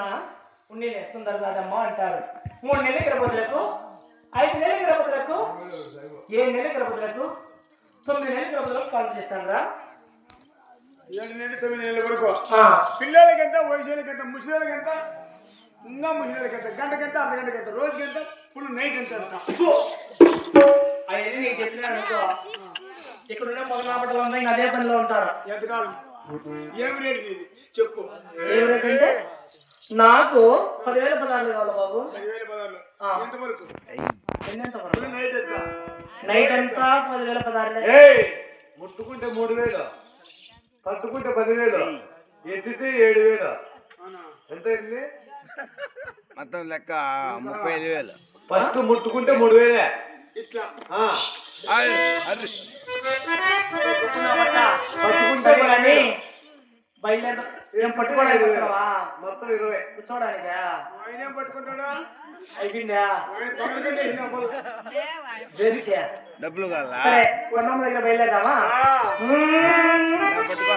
కన్నా ఉండినే సుందర కాదమ్మ అంటారు. 3 నెలల గర్భవతులకు, 5 నెలల గర్భవతులకు, 7 నెలల గర్భవతులకు, 9 నెలల గర్భవతులకు కాల్ చేస్తాను రా. 7 నెలలు 9 నెలల వరకు పిల్లలకెంత, వయసులకెంత, ముసలిలకెంత, ఇంకా ముసలిలకెంత, గంటకెంత, అర్ధగంటకెంత, రోజుకెంత, ఫుల్ నైట్ ఎంత ఎంత అవన్నీ నీకు చెప్పినాను. ఇక్కడున్న మొదలాపటలు ఉన్నాయి, అదే పనిలో ఉంటారు. ఎంతకాలం ఏమి రేటు నీది చెప్పు. ఏం రేట్ అంటే నాకు 10,000 పదార్లు కావాలి బాబు. 10,000 పదార్లు ఎంతవరకు? నైట్ ఎంత? నైట్ అంతా 10,000 పదార్లు. ముట్టుకుంటే 3,000, తట్టుకుంటే 10,000, ఎత్తితే 7,000. ఎంత అయింది మొత్తం లెక్క? 35,000. ఫస్ట్ ముట్టుకుంటే 3,000. ఇట్లా పట్టుకుంటే కానీ బయలుదేరు. ఏం పట్టుకోవడానికి వచ్చావా? మొత్తం 20. కూర్చోడానికా? ఆయన ఏం పట్టుకుంటాడా? అయిపోయిందా? డబ్బులు కాదా? సరే కొన్నమ్మ దగ్గర బయలుదేరదామా? పట్టుకో.